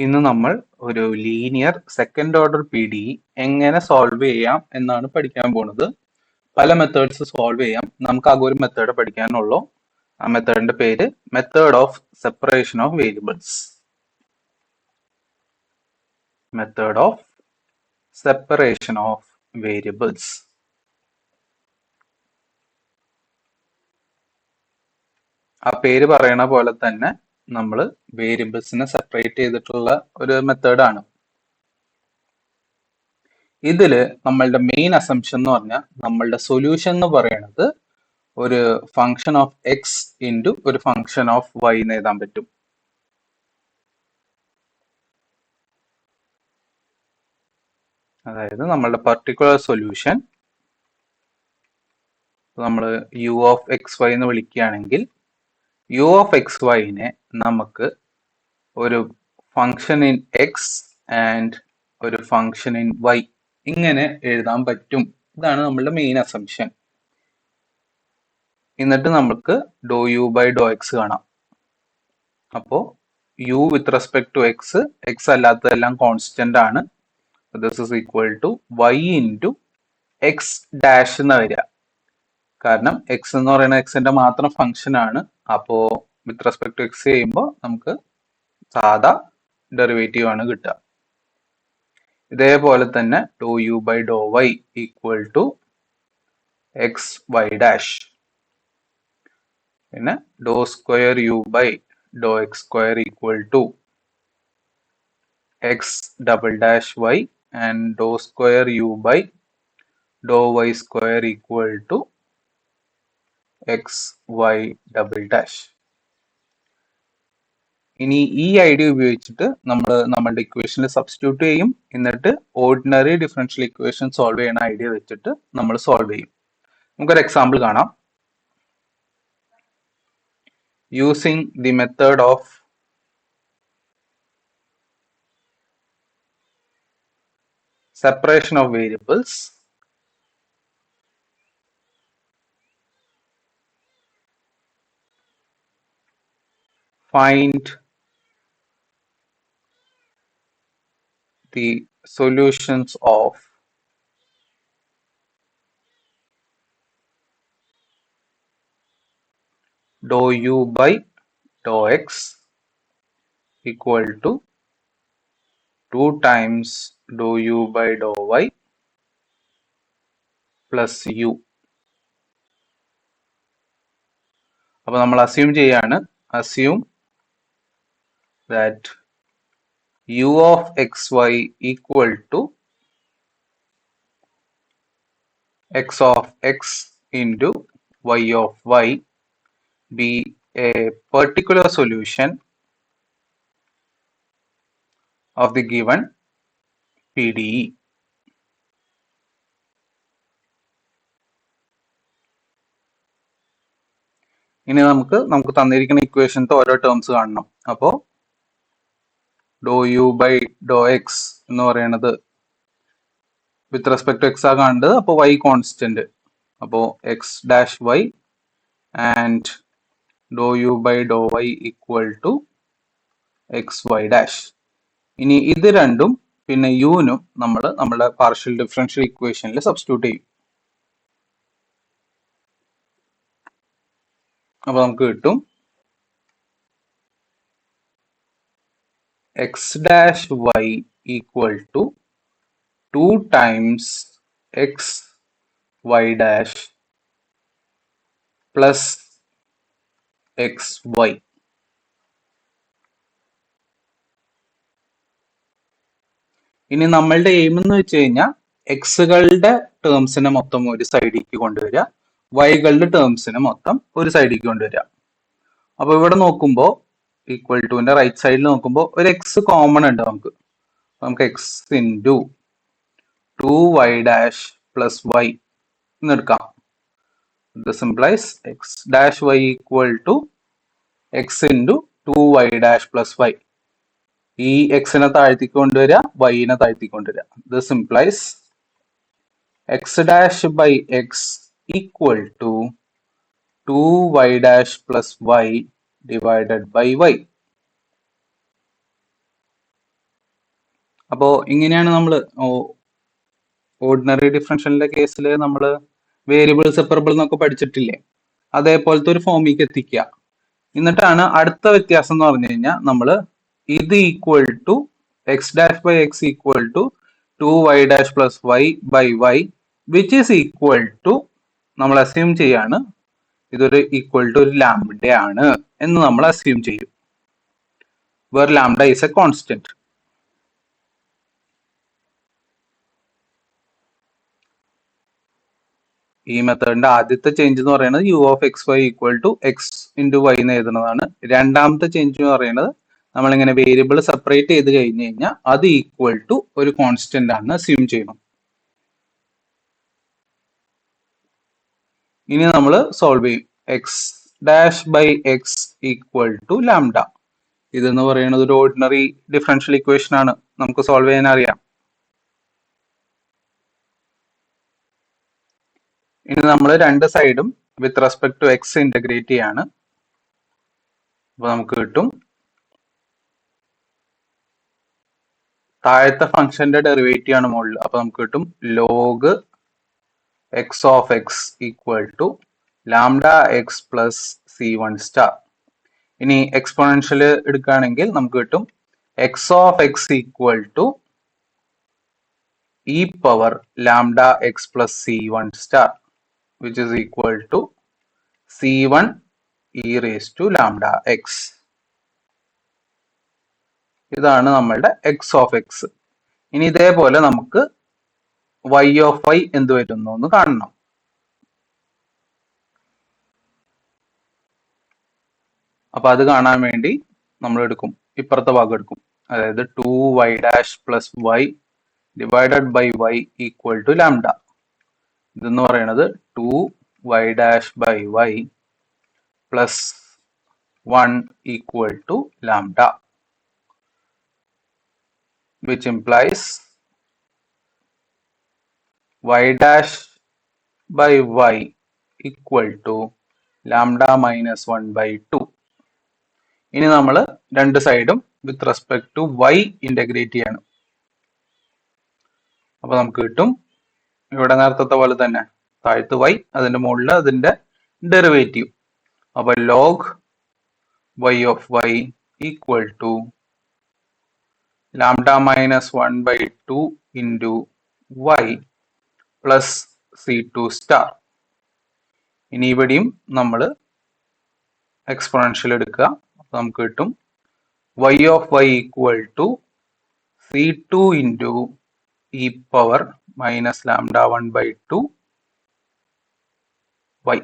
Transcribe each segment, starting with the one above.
ഇന്ന് നമ്മൾ ഒരു ലീനിയർ സെക്കൻഡ് ഓർഡർ PDE എങ്ങനെ സോൾവ് ചെയ്യാം എന്നാണ് പഠിക്കാൻ പോകുന്നത്. പല മെത്തേഡ്സ് സോൾവ് ചെയ്യാം. നമുക്ക് ആകെ ഒരു മെത്തേഡ് പഠിക്കാനുള്ളൂ. ആ മെത്തേഡിന്റെ പേര് method of separation of variables. Method of separation of variables. ആ പേര് പറയണ പോലെ തന്നെ നമ്മൾ വേരിയബിൾസിനെ സെപ്പറേറ്റ് ചെയ്തിട്ടുള്ള ഒരു മെത്തേഡാണ്. ഇതില് നമ്മളുടെ മെയിൻ അസംഷൻ എന്ന് പറഞ്ഞാൽ നമ്മളുടെ സൊല്യൂഷൻ എന്ന് പറയുന്നത് ഒരു ഫംഗ്ഷൻ ഓഫ് എക്സ് ഇൻറ്റു ഒരു ഫംഗ്ഷൻ ഓഫ് വൈ എന്ന് എഴുതാൻ പറ്റും. അതായത് നമ്മളുടെ പർട്ടിക്കുലർ സൊല്യൂഷൻ നമ്മൾ യു ഓഫ് എക്സ് വൈ എന്ന് വിളിക്കുകയാണെങ്കിൽ യു ഓഫ് എക്സ് വൈനെ നമുക്ക് ഒരു ഫംഗ്ഷൻ ഇൻ എക്സ് ആൻഡ് ഒരു ഫംഗ്ഷൻ ഇൻ വൈ ഇങ്ങനെ എഴുതാൻ പറ്റും. ഇതാണ് നമ്മളുടെ മെയിൻ അസംഷൻ. എന്നിട്ട് നമുക്ക് doh u by Dr x കാണാം. അപ്പോൾ u with respect to x, x അല്ലാത്തതെല്ലാം കോൺസ്റ്റന്റ് ആണ്. This is equal to Y into X dash എന്ന് വരിക. കാരണം എക്സ് എന്ന് പറയുന്ന എക്സിന്റെ മാത്രം ഫംഗ്ഷൻ ആണ്. അപ്പോൾ വിത്ത് റെസ്പെക്ട് ടു എക്സ് ചെയ്യുമ്പോൾ നമുക്ക് സാധാ ഡെറിവേറ്റീവ് ആണ് കിട്ടുക. ഇതേപോലെ തന്നെ doh u by Dr y equal to x y dash. പിന്നെ doh square u by Dr x square equal to x double dash y and doh square u by Dr y square equal to x y double dash. ഇനി ഈ idea ഉപയോഗിച്ചിട്ട് നമ്മൾ നമ്മളുടെ ഇക്വേഷനിൽ substitute ചെയ്യും. എന്നിട്ട് ordinary differential equation solve ചെയ്യുന്ന idea വെച്ചിട്ട് നമ്മൾ സോൾവ് ചെയ്യും. നമുക്കൊരു എക്സാമ്പിൾ കാണാം. Using the method of separation of variables, find the solutions of dou u by dou x equal to 2 times dou u by dou y plus u. അപ്പോൾ നമ്മൾ assume ചെയ്യാണ്, assume that u of xy equal to x of x into y of y be a particular solution of the given PDE. ഇനി നമുക്ക് തന്നിരിക്കുന്ന ഇക്വേഷനത്തെ ഓരോ terms കാണണം. അപ്പോൾ do u by Dr x എന്ന് പറയുന്നത് വിത്ത് റെസ്പെക്ട് ടു എക്സ് ആ കാണേണ്ടത്. അപ്പോൾ വൈ കോൺസ്റ്റന്റ്, അപ്പോൾ x dash y and Dr u by Dr y equal to x y dash. ഇനി ഇത് രണ്ടും പിന്നെ യുനും നമ്മൾ നമ്മുടെ പാർഷ്യൽ ഡിഫറൻഷ്യൽ ഇക്വേഷനിൽ സബ്സ്റ്റിറ്റ്യൂട്ട് ചെയ്യും. അപ്പോൾ നമുക്ക് കിട്ടും x dash y equal to 2 times x y dash plus x y. ഇനി നമ്മളുടെ എയിം എന്ന് വെച്ച് കഴിഞ്ഞാൽ എക്സുകളുടെ ടേംസിനെ മൊത്തം ഒരു സൈഡിലേക്ക് കൊണ്ടുവരിക, വൈകളുടെ ടേംസിനെ മൊത്തം ഒരു സൈഡിലേക്ക് കൊണ്ടുവരിക. അപ്പൊ ഇവിടെ നോക്കുമ്പോൾ ഈക്വൽ ടുവിന്റെ റൈറ്റ് സൈഡിൽ നോക്കുമ്പോൾ ഒരു എക്സ് കോമൺ ഉണ്ട്. നമുക്ക് x into 2y dash plus y എന്നെടുക്കാം. This implies x dash y equal to x into 2y dash plus y. ഈ എക്സിനെ താഴ്ത്തിക്ക് കൊണ്ടുവരിക, വൈനെ താഴ്ത്തിക്ക് കൊണ്ടുവരിക. This implies x dash by x equal to 2y dash plus y divided by y. അപ്പോൾ ഇങ്ങനെയാണ് നമ്മൾ ഓർഡിനറി ഡിഫറൻഷ്യലിന്റെ കേസിൽ നമ്മൾ വേരിയബിൾ സെപ്പറബിൾ എന്നൊക്കെ പഠിച്ചിട്ടില്ലേ, അതേപോലത്തെ ഒരു ഫോമിലേക്ക് എത്തിക്കുക. എന്നിട്ടാണ് അടുത്ത വ്യത്യാസം എന്ന് പറഞ്ഞു കഴിഞ്ഞാൽ നമ്മൾ ഇത് equal to x dash by x equal to 2y dash plus y by y which is equal to നമ്മൾ അസ്യൂം ചെയ്യാണ് ഇതൊരു ഈക്വൽ ടു ഒരു ലാംഡ ആണ് എന്ന് നമ്മൾ അസ്യൂം ചെയ്യും, where lambda is a constant. ഈ മെത്തേഡിന്റെ ആദ്യത്തെ ചേഞ്ച് എന്ന് പറയുന്നത് u of x y equal to x into y എന്ന് എഴുതുന്നതാണ്. രണ്ടാമത്തെ ചേഞ്ച് എന്ന് പറയുന്നത് നമ്മളിങ്ങനെ വേരിയബിൾ സെപ്പറേറ്റ് ചെയ്ത് കഴിഞ്ഞ് കഴിഞ്ഞാൽ അത് ഈക്വൽ ടു ഒരു കോൺസ്റ്റന്റ് ആണെന്ന് അസ്യൂം ചെയ്യണം. ഇനി നമ്മൾ സോൾവ് ചെയ്യും. X dash by x equal to lambda. ഇതെന്ന് പറയുന്നത് ഒരു ഓർഡിനറി ഡിഫറൻഷ്യൽ ഇക്വേഷൻ ആണ്, നമുക്ക് സോൾവ് ചെയ്യാൻ അറിയാം. ഇനി നമ്മൾ രണ്ട് സൈഡും with respect to x integrate ചെയ്യാണ്. അപ്പൊ നമുക്ക് കിട്ടും താഴത്തെ ഫംഗ്ഷന്റെ ഡെറിവേറ്റീവ് ആണ് മുകളിൽ. അപ്പൊ നമുക്ക് കിട്ടും log x of x equal to lambda x plus c one star. ഇനി എക്സ്പോണൻഷ്യൽ എടുക്കുകയാണെങ്കിൽ നമുക്ക് കിട്ടും x of x equal to e power lambda x plus c one star which is equal to c one e raise to lambda x. ഇതാണ് നമ്മളുടെ X of X. ഇനി ഇതേപോലെ നമുക്ക് Y of Y എന്ത് വരുന്നു എന്ന് കാണണം. അപ്പൊ അത് കാണാൻ വേണ്ടി നമ്മൾ എടുക്കും, ഇപ്പുറത്തെ ഭാഗം എടുക്കും. അതായത് 2y dash plus y divided by y equal to lambda. ഇതെന്ന് പറയുന്നത് 2y dash by y plus 1 equal to lambda, which implies y dash by y equal to lambda minus 1 by 2. ഇനി നമ്മൾ രണ്ട് സൈഡും with respect to y integrate ചെയ്യണം. അപ്പൊ നമുക്ക് കിട്ടും ഇവിടെ നേരത്തെ പോലെ തന്നെ താഴത്ത് y, അതിന്റെ മുകളിൽ അതിന്റെ ഡെറിവേറ്റീവ്. അപ്പൊ log y of y equal to lambda minus 1 by 2 into y plus c two star. ഇനി ഇവിടെയും നമ്മൾ എക്സ്പോണൻഷ്യൽ എടുക്കുക. അപ്പൊ നമുക്ക് കിട്ടും y of y equal to c two into e power minus lambda one by two y.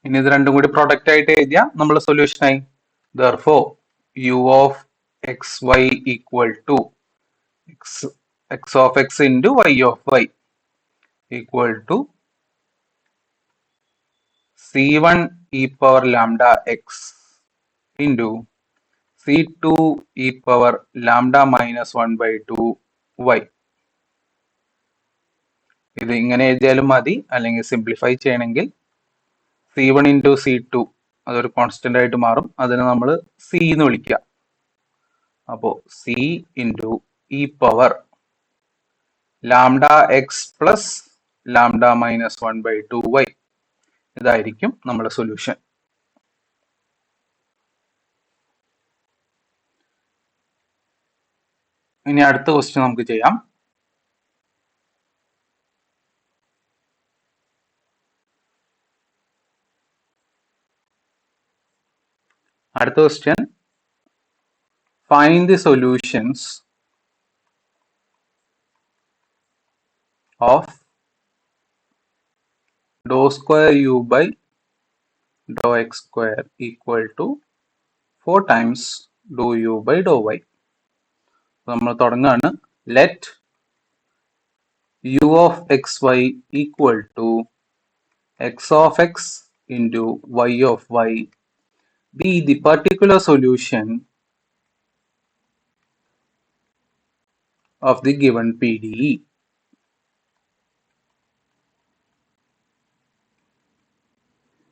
ഇനി ഇത് രണ്ടും കൂടി പ്രൊഡക്റ്റ് ആയിട്ട് എഴുതിയാൽ നമ്മൾ സൊല്യൂഷൻ ആയി. Therefore u of xy equal to x of x into y of y equal to c1 e power lambda x into c2 e power lambda minus 1 by 2 y. ഇത് ഇങ്ങനെ എഴുതിയാലും മതി, അല്ലെങ്കിൽ സിംപ്ലിഫൈ ചെയ്യണമെങ്കിൽ c1 into c2 അതൊരു constant ആയിട്ട് മാറും, അതിനെ നമ്മൾ c എന്ന് വിളിക്കുക. അപ്പോ c into e power lambda x plus lambda minus 1 by 2 y. ഇതായിരിക്കും നമ്മുടെ സൊല്യൂഷൻ. ഇനി അടുത്ത ക്വസ്റ്റ്യൻ നമുക്ക് ചെയ്യാം. അടുത്ത question, find the solutions of dou square u by dou x square equal to 4 times dou u by dou y. നമ്മൾ തുടങ്ങാണ്. let u of xy equal to x of x into y of y be the particular solution of the given PDE.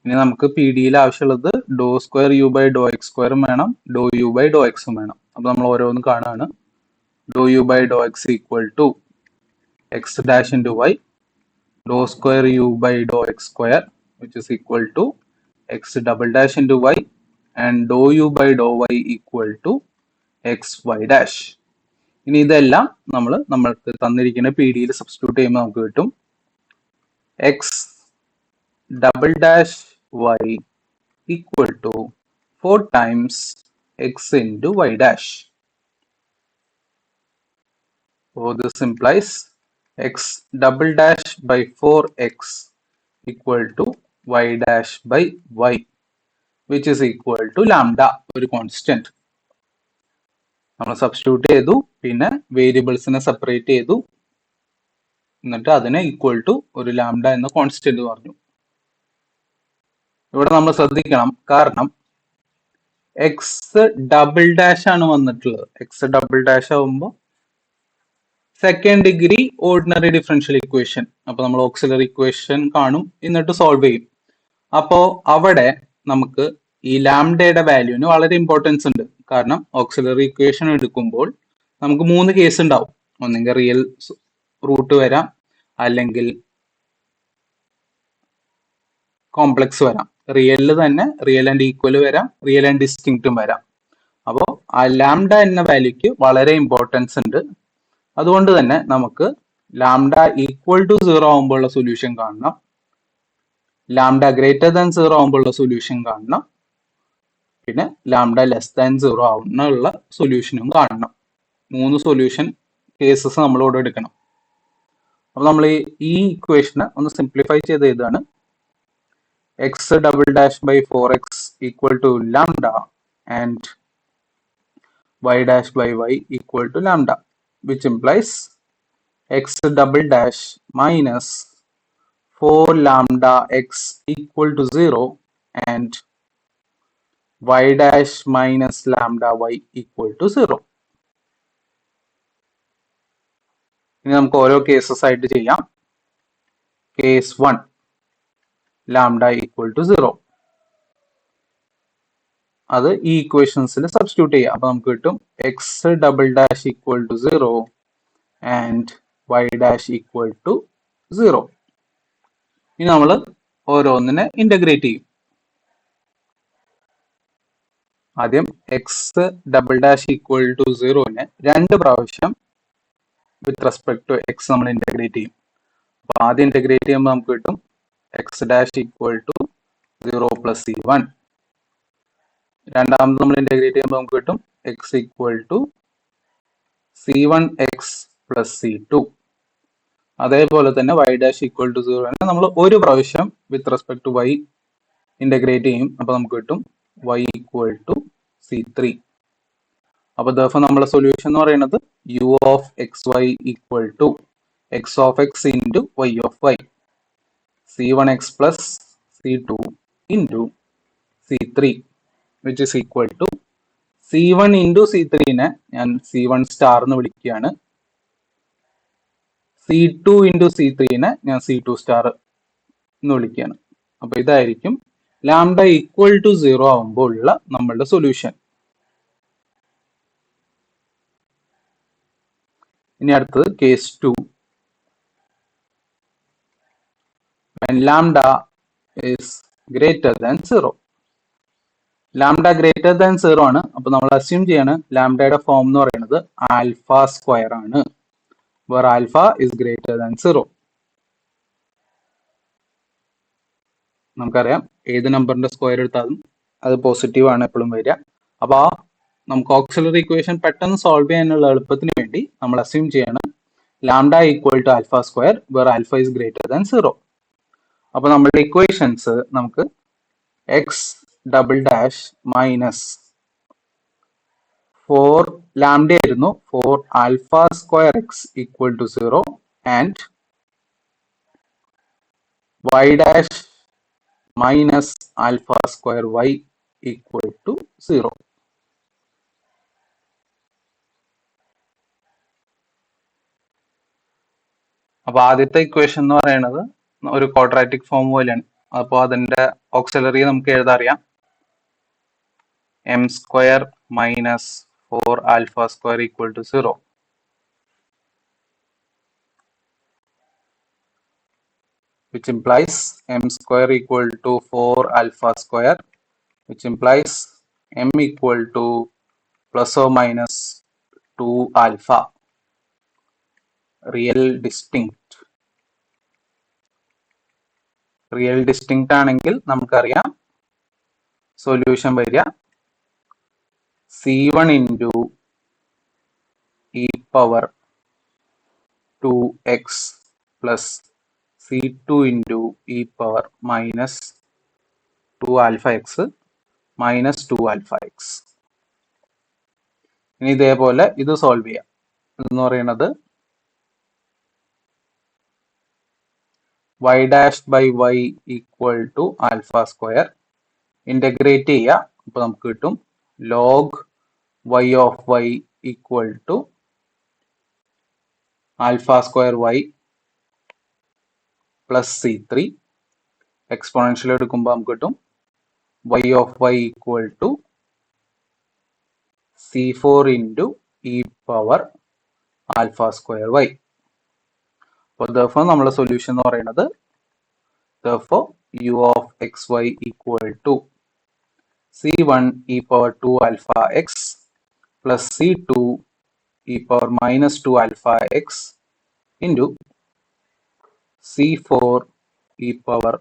ഇനി നമുക്ക് P ഡിയിൽ ആവശ്യമുള്ളത് doh square u by Dr x സ്ക്വയറും വേണം, ഡോ u by ഡോ എക്സും വേണം. അപ്പൊ നമ്മൾ ഓരോന്ന് കാണുകയാണ്. Doh u by Dr x equal to x dash into y doh square u by Dr x square which is equal to x double dash into y and Dr u by Dr y equal to x y dash. ഇനി ഇതെല്ലാം നമ്മൾക്ക് തന്നിരിക്കുന്ന P ഡിയിൽ substitute ചെയ്യുമ്പോൾ നമുക്ക് കിട്ടും X double dash y equal to 4 times x into y dash. So this implies x double dash by 4x equal to y dash by y which is equal to lambda, ഒരു constant. നമ്മൾ substitute ചെയ്തു, പിന്നെ വേരിയബിൾസിനെ separate ചെയ്തു, എന്നിട്ട് അതിനെ equal to ഒരു lambda എന്ന constant പറഞ്ഞു. ഇവിടെ നമ്മൾ ശ്രദ്ധിക്കണം, കാരണം എക്സ് ഡബിൾ ഡാഷ് ആണ് വന്നിട്ടുള്ളത്. എക്സ് ഡബിൾ ഡാഷ് ആവുമ്പോൾ second degree ordinary differential equation. അപ്പൊ നമ്മൾ ഓക്സിലറി ഇക്വേഷൻ കാണും, എന്നിട്ട് സോൾവ് ചെയ്യും. അപ്പോ അവിടെ നമുക്ക് ഈ ലാംഡയുടെ വാല്യൂവിന് വളരെ ഇമ്പോർട്ടൻസ് ഉണ്ട്. കാരണം ഓക്സിലറി ഇക്വേഷൻ എടുക്കുമ്പോൾ നമുക്ക് 3 കേസ് ഉണ്ടാവും. ഒന്നെങ്കിൽ റിയൽ റൂട്ട് വരാം, അല്ലെങ്കിൽ കോംപ്ലക്സ് വരാം. റിയലിൽ തന്നെ റിയൽ ആൻഡ് ഈക്വൽ വരാം, റിയൽ ആൻഡ് ഡിസ്റ്റിങ്ക്റ്റും വരാം. അപ്പോൾ ആ ലാംഡ എന്ന വാല്യൂക്ക് വളരെ ഇമ്പോർട്ടൻസ് ഉണ്ട്. അതുകൊണ്ട് തന്നെ നമുക്ക് ലാംഡ ഈക്വൽ ടു 0 ആകുമ്പോഴുള്ള സൊല്യൂഷൻ കാണണം, ലാംഡ ഗ്രേറ്റർ ദാൻ 0 ആകുമ്പോഴുള്ള സൊല്യൂഷൻ കാണണം, പിന്നെ ലാംഡ ലെസ് ദാൻ 0 ആവുന്നുള്ള സൊല്യൂഷനും കാണണം. 3 സൊല്യൂഷൻ കേസസ് നമ്മളോട് എടുക്കണം. അപ്പൊ നമ്മൾ ഈ ഇക്വേഷനെ ഒന്ന് സിംപ്ലിഫൈ ചെയ്ത് എഴുതാണ്. X double dash by 4x equal to lambda and y dash by y equal to lambda, which implies x double dash minus 4 lambda x equal to 0 and y dash minus lambda y equal to 0. ഇനി നമുക്ക് ഓരോ cases ആയിട്ട് ചെയ്യാം. Case 1 lambda equal to 0, അത് ഈ ഇക്വേഷൻസിൽ substitute ചെയ്യാം. അപ്പൊ നമുക്ക് കിട്ടും x double dash equal to 0 and y dash equal to 0. ഇനി നമ്മൾ ഓരോന്നിനെ ഇന്റഗ്രേറ്റ് ചെയ്യും. ആദ്യം x double dash equal to 0നെ 2 പ്രാവശ്യം വിത്ത് റെസ്പെക്ട് ടു എക്സ് നമ്മൾ ഇന്റഗ്രേറ്റ് ചെയ്യും. അപ്പൊ ആദ്യം ഇന്റഗ്രേറ്റ് ചെയ്യുമ്പോൾ നമുക്ക് കിട്ടും x dash equal to 0 plus c1. രണ്ടാമത് നമ്മൾ ഇന്റഗ്രേറ്റ് ചെയ്യുമ്പോൾ നമുക്ക് കിട്ടും x equal to c1 x plus c2. അതേപോലെ തന്നെ y ഡാഷ് ഈക്വൽ ടു 0 നമ്മൾ ഒരു പ്രാവശ്യം with respect to y integrate ചെയ്യും. അപ്പൊ നമുക്ക് കിട്ടും y ഈക്വൽ ടു c3. അപ്പൊ ദർഫോർ നമ്മുടെ സൊല്യൂഷൻ എന്ന് പറയുന്നത് u of x y equal to x of x into y of y, c1x plus c2 into c3 which is equal to c1 into c3നെ ഞാൻ c1 സ്റ്റാർ എന്ന് വിളിക്കുകയാണ്, c2 into c3നെ ഞാൻ c2 സ്റ്റാർ എന്ന് വിളിക്കുകയാണ്. അപ്പൊ ഇതായിരിക്കും ലാംഡ ഈക്വൽ ടു 0 ആവുമ്പോൾ ഉള്ള നമ്മളുടെ സൊല്യൂഷൻ. ഇനി അടുത്തത് case 2, when lambda is greater than 0. Lambda greater than 0 ആണ്. അപ്പൊ നമ്മൾ അസ്യൂം ചെയ്യാണ് ലാംഡയുടെ ഫോം എന്ന് പറയുന്നത് ആൽഫ സ്ക്വയർ ആണ്, where alpha is greater than 0. നമുക്കറിയാം ഏത് നമ്പറിന്റെ സ്ക്വയർ എടുത്താലും അത് പോസിറ്റീവ് ആണ് എപ്പോഴും വരിക. അപ്പൊ നമുക്ക് ഓക്സിലറി ഇക്വേഷൻ പെട്ടെന്ന് സോൾവ് ചെയ്യാനുള്ള എളുപ്പത്തിന് വേണ്ടി നമ്മൾ അസ്യൂം ചെയ്യാണ് lambda equal to alpha square where alpha is greater than 0. അപ്പൊ നമ്മളുടെ ഇക്വേഷൻസ് നമുക്ക് x double dash minus 4 lambda ആയിരുന്നു, 4 alpha square x equal to 0 and y dash minus alpha square y equal to 0. അപ്പൊ ആദ്യത്തെ equation എന്ന് പറയുന്നത് ഒരു quadratic form പോലെയാണ്. അപ്പോൾ അതിന്റെ ഓക്സിലറി നമുക്ക് എഴുതാറിയാം m² minus 4α² equal to 0. which implies m² equal to 4α², which implies m equal to plus or minus 2 alpha. Real distinct ആണെങ്കിൽ നമുക്കറിയാം സൊല്യൂഷൻ വരിക c1 into e power 2x plus c2 into e power minus 2 alpha x minus 2 alpha x. ഇനി ഇതേപോലെ ഇത് solve ചെയ്യാം. എന്ന് പറയുന്നത് y dash by y equal to alpha square. Integrate ചെയ്യുക. അപ്പൊ നമുക്ക് കിട്ടും log y of y equal to alpha square y plus c3. Exponential എടുക്കുമ്പോൾ നമുക്ക് കിട്ടും y of y equal to c4 into e power alpha square y. അപ്പോൾ therefore നമ്മുടെ solution എന്ന് പറയുന്നത് therefore u of xy equal to c1 e power 2 alpha x plus c2 e power minus 2 alpha x into c4 e power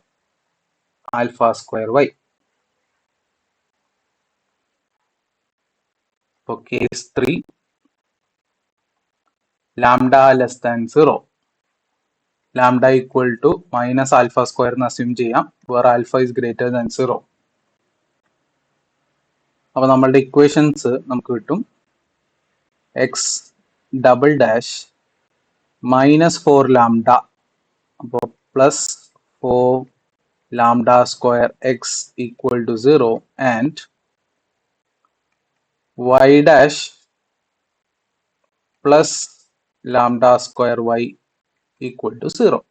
alpha square y. For case 3, lambda less than 0. Lambda equal to minus alpha square എന്ന് assume ചെയ്യാം where alpha is greater than 0. അപ്പോൾ നമ്മളുടെ equations നമുക്ക് കിട്ടും x double dash minus 4 lambda അപ്പോൾ plus 4 lambda square x equal to 0 and y dash plus lambda square y equal to 0.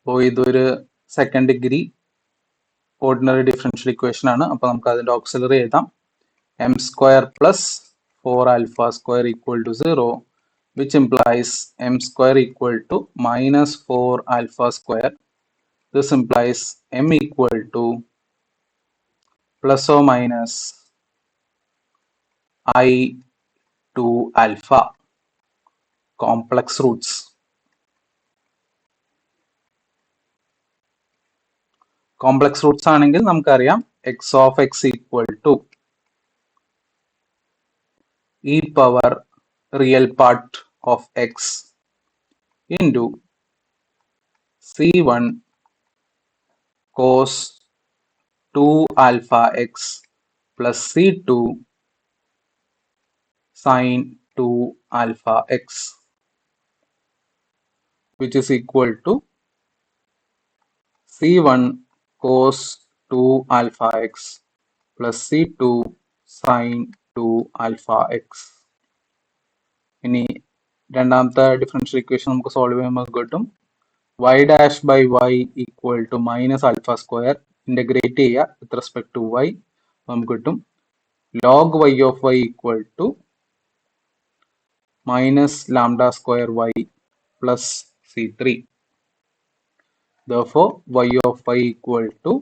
അപ്പോൾ ഇതൊരു second degree ordinary differential equation ആണ്. അപ്പോൾ നമുക്ക് അതിന്റെ ഓക്സിലറി എഴുതാം m² plus 4 alpha square equal to 0, which implies m² equal to minus 4 alpha square. This implies m equal to plus or minus i2 alpha. Complex roots. Complex Roots ആണെങ്കിൽ നമുക്കറിയാം x of x equal to e power real part of x into c1 cos 2 alpha x plus c2 sin 2 alpha x, which is equal to c1 cos 2 alpha x plus c2 sin 2 alpha x. ഇനി രണ്ടാമത്തെ differential equation നമുക്ക് solve ചെയ്യുമ്പോൾ കിട്ടും y dash by y equal to minus alpha square. Integrate ചെയ്യുക വിത്ത് respect to y. നമുക്ക് കിട്ടും log y of y equal to minus lambda square y plus c3. Therefore, y of y equal to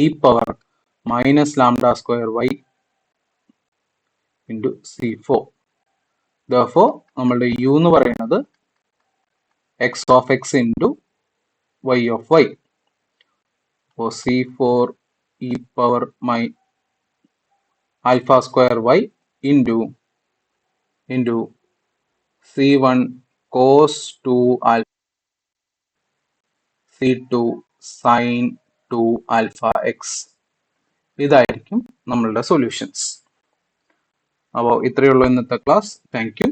e power minus lambda square y into c4. Therefore, നമ്മളുടെ u എന്ന് പറയുന്നത് x of x into y of y. So c4 e power alpha square y into c1 cos 2 alpha c2 sin 2 alpha x. ഇതായിരിക്കും നമ്മളുടെ solutions. അപ്പോൾ ഇത്രയേ ഉള്ളൂ ഇന്നത്തെ class. Thank you.